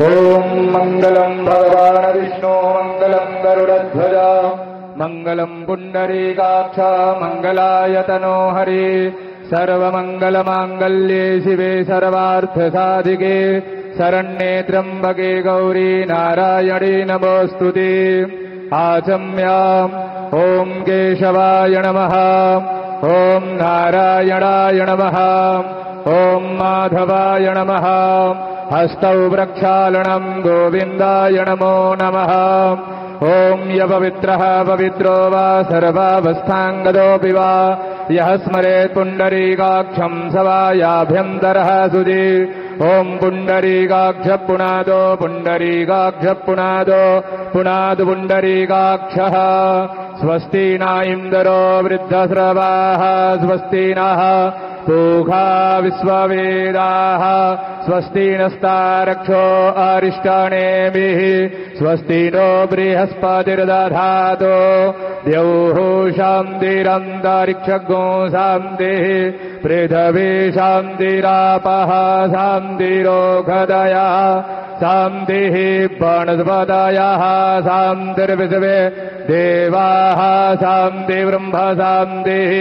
ॐ मङ्गलं भगवान् विष्णु मङ्गलं गरुडध्वज मङ्गलं पुण्डरीकाक्ष मङ्गलायतनो हरि सर्वमङ्गलमाङ्गल्ये शिवे सर्वार्थसाधिके शरण्ये त्र्यम्बके गौरी नारायणी नमोऽस्तुते आचम्याम् ॐ केशवाय नमः ॐ नारायणाय नमः ॐ माधवाय नमः हस्तौ प्रक्षालनम् गोविन्दाय नमो नमः ॐ यपवित्रः पवित्रो वा सर्वावस्थाङ्गतोऽपि वा यः स्मरेत् पुण्डरीकाक्षं स वा याभ्यन्तरः सुधि ॐ पुण्डरीकाक्ष पुनादो पुण्डरीकाक्ष पुनादो पुनादु पुण्डरीकाक्षः स्वस्ति न इन्द्रो वृद्धस्रवाः स्वस्ति नः पूषा विश्ववेदाः स्वस्ति नस्तारक्षो अरिष्टानेमिः स्वस्ति नो बृहस्पतिर्दधातु द्यौः शान्तिरन्तरिक्षगो शान्तिः पृथिवी शान्तिरापः शान्तिरोगदयः शान्तिः वनस्पतयः शान्तिर्विश्वे देवाः शान्तिर्ब्रह्म शान्तिः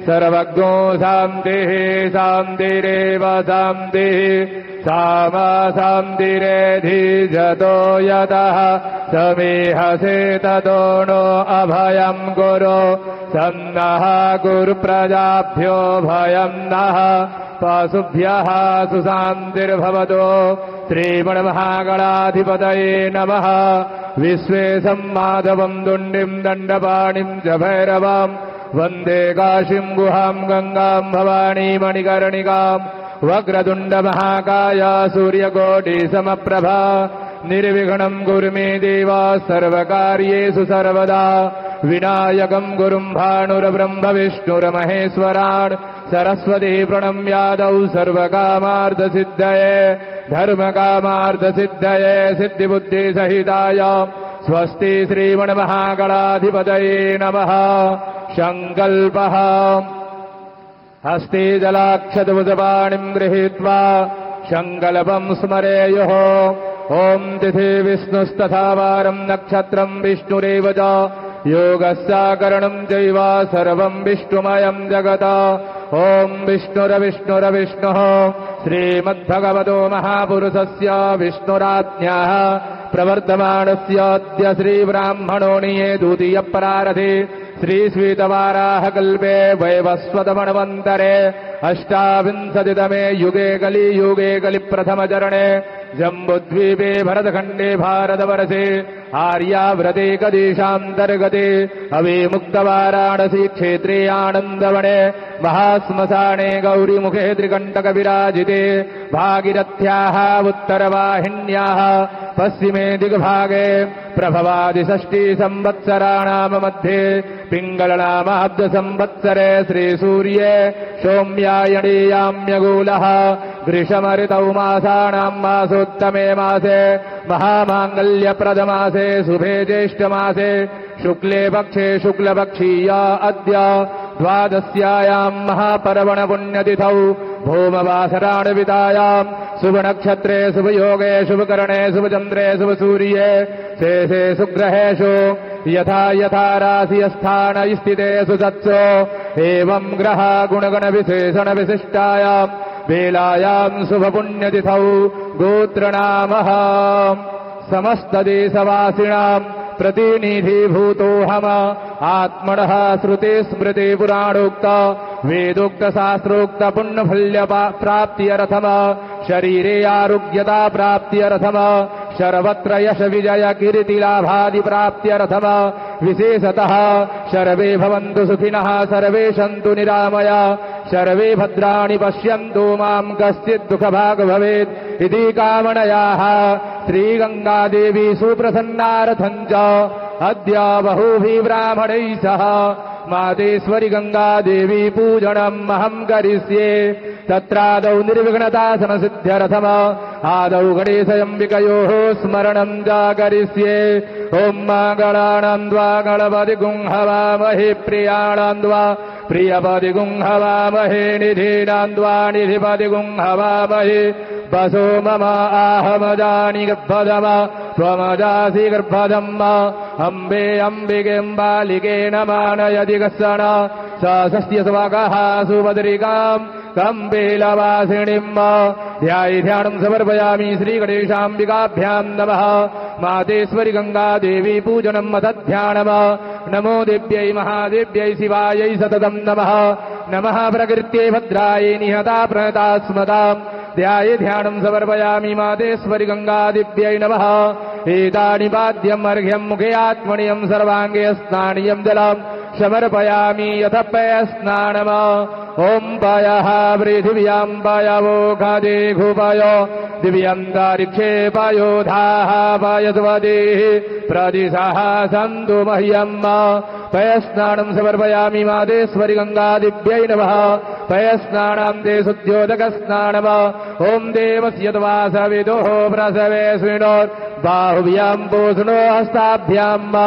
सर्वज्ञो शान्तिः शान्तिरेव शान्तिः सामा शान्तिरेधिजतो यतः समीहसे ततो नो अभयं गुरु सन्नः गुरुप्रजाभ्यो भयं नः पशुभ्यः सुशान्तिर्भवतो श्रीमन्महागणाधिपतये नमः विश्वेशं माधवं दुण्डिं दण्डपाणिं च भैरवम् वन्दे काशीं गुहां गंगां भवानी मणिकर्णिकां वक्रतुण्डमहाकाय सूर्यकोटिसमप्रभा निर्विघ्नं कुरु मे देव सर्वकार्येषु सर्वदा विनायकं गुरुं भानुर्ब्रह्म विष्णुर्महेश्वरान् सरस्वती प्रणम्यादौ सर्वकामार्थसिद्धये धर्मकामार्थसिद्धये सिद्धिबुद्धिसहिताय स्वस्ति श्रीमन्महागणाधिपतये नमः संकल्पः हस्ते जलाक्षतमुदपाणिं गृहीत्वा संकल्पं स्मरेयुः ॐ तिथि विष्णुस्तथा वारं नक्षत्रं विष्णुरेव च योगस्याकरणं चैव सर्वं विष्णुमयं जगत् ॐ विष्णुरविष्णुरविष्णुः श्रीमद्भगवतो महापुरुषस्य विष्णुराज्ञाः प्रवर्तमानस्याद्य श्रीब्राह्मणोऽनिये द्वितीयप्रारथे श्रीश्वेतवाराहकल्पे वैवस्वतमन्वन्तरे अष्टाविंशतितमे युगे कलियुगे कलिप्रथमचरणे जम्बुद्वीपे भरतखण्डे भारतवर्षे आर्याव्रते कदेशान्तर्गते अविमुक्तवाराणसी क्षेत्रे आनन्दवने महाश्मशाने गौरीमुखे त्रिकण्टकविराजिते भागीरथ्याः उत्तरवाहिन्याः पश्चिमे दिग्भागे प्रभवादिषष्टि संवत्सराणां मध्ये पिङ्गलनामाब्दसंवत्सरे श्रीसूर्ये सौम्यायणीयाम्यगूलः ग्रीष्मऋतौ मासानां मासोत्तमे मासे महामाङ्गल्यप्रदमासे शुभे ज्येष्ठमासे शुक्ले पक्षे शुक्लपक्षीया अद्य द्वादश्यायां महापर्वणपुण्यतिथौ भौमवासराणवितायां शुभनक्षत्रे शुभयोगे शुभकरणे शुभचन्द्रे शुभसूर्ये शेषे सुग्रहेषु यथा यथा राशिस्थानस्थितेषु सत्सु एवं ग्रह गुणगणविशेषणविशिष्टायां वेलायां शुभपुण्यतिथौ गोत्रनामः समस्तदेशवासिनां प्रतिनिधिभूतोऽहम् आत्मनः श्रुतिस्मृतिपुराणोक्त वेदोक्तशास्त्रोक्त पुण्यफल्यप्राप्त्यर्थम् शरीरे आरोग्यता प्राप्त्यर्थम् सर्वत्र यश विजय कीर्तिलाभादि प्राप्त्यर्थम् विशेषतः सर्वे भवन्तु सुखिनः सर्वे सन्तु निरामया सर्वे भद्राणि पश्यन्तु मां कश्चित् दुःखभाग् भवेत् इति कामनयाः श्रीगङ्गादेवी सुप्रसन्नार्थं च अद्य बहुभिः ब्राह्मणैः सह मातेश्वरी गङ्गादेवी पूजनम् अहं करिष्ये तत्रादौ निर्विघ्नतासनसिद्ध्यर्थम् आदौ गणेशयम्बिकयोः स्मरणं च करिष्ये ॐ मङ्गलानां द्वा गणपतिगुं हवामहे प्रियाणां द्वा प्रियपतिगुं हवामहे निधीनां द्वा निधिपतिगुं हवामहे वसो मम आहमजानि गर्भदम त्वमजासि गर्भदम् अम्बे अम्बिकेऽम्बालिके नमानयति कश्चन स षष्ठ्य स्वागः सुभद्रिकाम् कम्बेलवासिनीम् ध्यानं समर्पयामि श्रीगणेशाम्बिकाभ्याम् नमः मातेश्वरि गङ्गादेवी पूजनम् अथ ध्यानम् नमो देव्यै महादेव्यै शिवायै सततम् नमः नमः प्रकृत्यै भद्रायै निहता प्रणता स्मताम् ध्यानं समर्पयामि मातेश्वरि गङ्गादेव्यै नमः एतानि पाद्यम् अर्घ्यम् मुखे आत्मनीयम् सर्वाङ्गे स्नानीयम् जलम् समर्पयामि यथ पयस्नानम् ॐ पयः पृथिव्याम् पयवोघदे घुपय दिव्यन्तरिक्षे पयोधाः पयस्वदेः प्रदिशः सन्तु मह्यम् पयस्नानम् समर्पयामि मातेश्वरि गङ्गादिव्यै नमः पयस्नानाम् ते शुद्ध्योदकस्नानम् ॐ देवस्य त्वासविदुः प्रसवे स्विनोत् बाहुव्याम् पोषणो हस्ताभ्याम्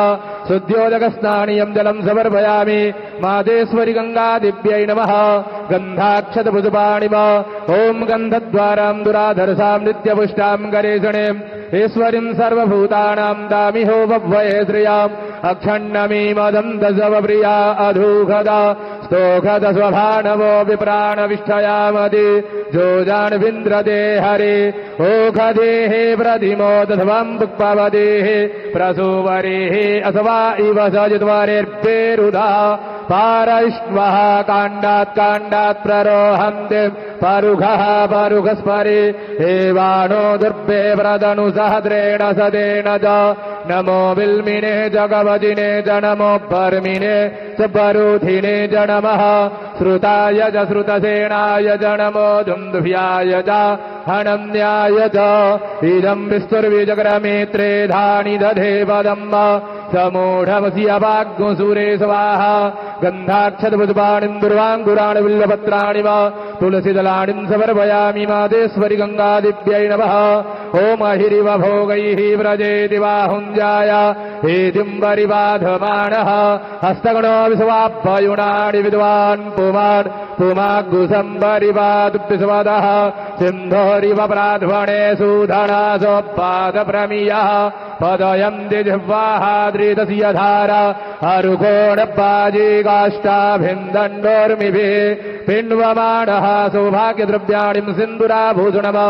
शुद्ध्योदकस्नानीयम् जलम् समर्पयामि मातेश्वरि गङ्गादिव्यै नमः गन्धाक्षतपुष्पाणिम ॐ गन्धद्वाराम् दुराधरसाम् नित्यपुष्टाम् गणेशणीम् ईश्वरीम् सर्वभूतानाम् दामिहो बह्वये श्रियाम् अक्षण्णमीमदन्तसवप्रिया अधूखदा स्तोखद स्वभानवो विप्राणविष्ठयामदि जोजान्विन्द्रदे हरे ओखदेः प्रतिमोदध्वम् पुक्पवदेः प्रसूवरेः अथवा इव सजिद्वरेर्पेरुधा पारैष्वः काण्डात् प्ररोहन्ते परुघः परुघस्परे एवाणो दुर्भे व्रदनुसहद्रेण सदेन च नमो बिल्मिने जगवदिने च नमो पर्मिने च परुधिने च नमः श्रुताय च श्रुतसेनाय च नमो दुन्दुभ्याय च हनन्याय च इदम् विस्तुर्विजग्रमेत्रे धानि दधे पदम् समूढमसि अवाग्मुसूरे स्वाहा गन्धाक्षतपुष्पाणिम् दुर्वाङ्कुराणि विल्लपत्राणि वा तुलसीदलानिम् समर्पयामि मातेश्वरि गङ्गादिव्यै नमः ॐ अहिरिव भोगैः व्रजेति बाहुञ्जाय हेतिम् परिबाधमानः हस्तगणो विश्वाभ्ययुणानि विद्वान् पुमान् पुमाग्गुसम्परिबादुभ्यस्वदः सिन्धोरिव प्राध्वणे सुधनासोपादप्रमीयः पदयन्ति जिह्वाः द्रितस्य धारा अरुकोणपाजी काष्ठाभिन्दण्डोर्मिभिः पिण्वमाणः सौभाग्यद्रव्याणिम् सिन्दूराभूषणम्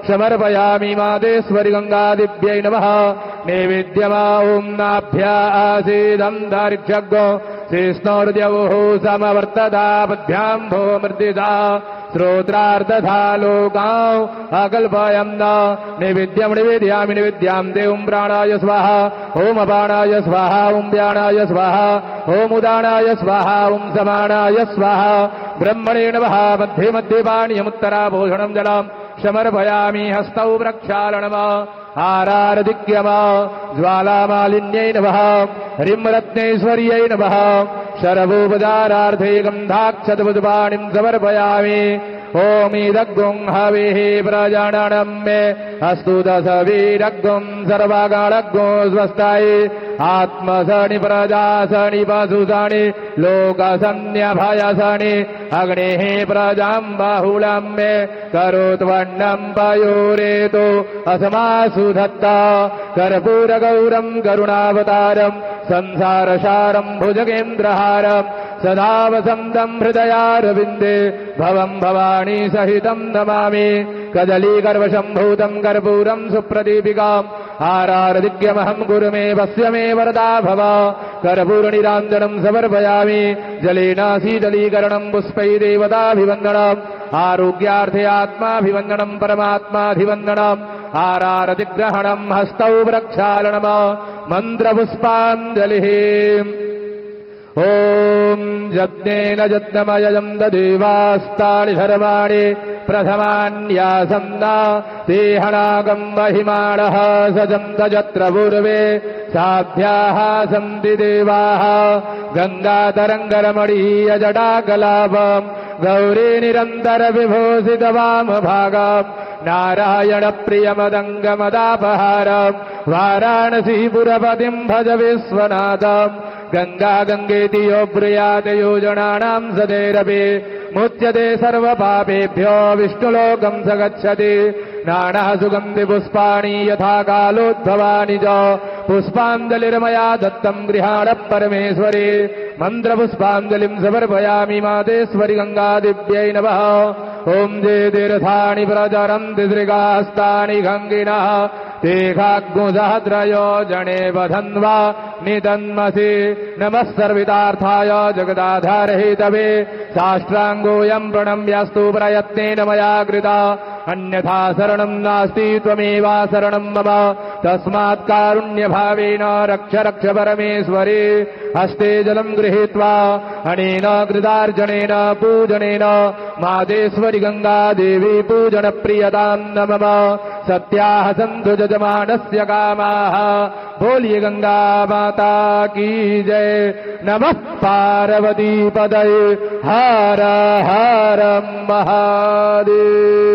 समर्पयामि मातेश्वरि गङ्गादिव्यै नमः नैवेद्यमा ॐ नाभ्या आसीदन्तरिक्षगो शेष्णोर्द्यवुः समवर्तता पद्भ्याम् भो मृदिता श्रोत्रार्दधा लोकाम् अकल्पयम् न नैवेद्यम् निवेदयामि निवेद्याम् ते ॐ प्राणाय स्वाहा ॐ अपानाय स्वाहा ॐ व्यानाय स्वाहा ॐ उदानाय स्वाहा ॐ समानाय स्वाहा ब्रह्मणे नमः मध्ये मध्ये पानीयमुत्तराभूषणम् जलम् समर्पयामि हस्तौ प्रक्षालनम् आरारदिग्यम ज्वालामालिन्यै नमः ह्रीं नमः शरवोपचारार्थे गन्धाक्षतपुष्पाणिम् समर्पयामि ओमिदग्गुं हविः प्रजाननम् मे अस्तु दशवीरग्गुं सर्वगणग्गो स्वस्ताय आत्मसनि प्रजासनि पशुसनि लोकसन्न्यभयसनि अग्नेः प्रजाम् बाहुलम् मे करोत्वन्नम् पयोरेतो असमासु धत्ता कर्पूरगौरम् करुणावतारम् संसारसारम् भुजगेन्द्रहारम् सदा वसन्तम् हृदयारविन्दे भवम् भवानी सहितम् नमामि कदलीगर्भसम्भूतम् कर्पूरम् सुप्रदीपिकाम् आरारदिग्यमहम् गुरु मे वस्य मे वरदा भव कर्पूरनिराञ्जनम् समर्पयामि जलेन शीतलीकरणम् पुष्पै देवताभिवन्दनम् आरोग्यार्थे आत्माभिवन्दनम् परमात्माभिवन्दनम् आरारदिग्रहणम् हस्तौ प्रक्षालनम् मन्त्रपुष्पाञ्जलिः ॐ यज्ञेन यज्ञमयम् ददेवास्तानि धर्माणि प्रथमान्यासन्ना तेहनागम् महिमाणः सजन्त यत्र पूर्वे साध्याः सन्ति देवाः गङ्गातरङ्गरमणीय जटाकलापम् गौरी निरन्तरविभूषितवामभागम् नारायणप्रियमदङ्गमदापहारम् वाराणसीपुरपतिम् भज विश्वनाथम् गङ्गा गङ्गेति यो ब्रूयात् योजनानाम् सदैरपि मुच्यते सर्वपापेभ्यो विष्णुलोकम् स गच्छति नाना सुगंधि पुष्पाणि यथा कालोद्भवानि च पुष्पाञ्जलिर्मया दत्तं गृहाण परमेश्वरी मन्त्रपुष्पाञ्जलिं समर्पयामि मातेश्वरि गङ्गादिव्यै नमः ॐ जे तीर्थानि प्रचरन्ति श्रीकास्तानि गङ्गिनः तेघाग्मुसहस्रयो जने वधन्वा नितन्मसि नमः सर्वितार्थाय जगदाधारहितवे साष्टाङ्गोऽयं प्रणम्यस्तु प्रयत्नेन मया कृता अन्यथा शरणं नास्ति त्वमेव शरणं मम तस्मात् कारुण्यभावेन रक्ष रक्ष परमेश्वरी हस्ते जलं गृहीत्वा अनेन कृतार्जनेन पूजनेन मातेश्वरि गंगा देवी पूजन प्रियतां नमः सत्याः सन्तु यजमानस्य कामाः बोलिए गंगा माता की जय नमः पार्वती पदये हर हर महादेव।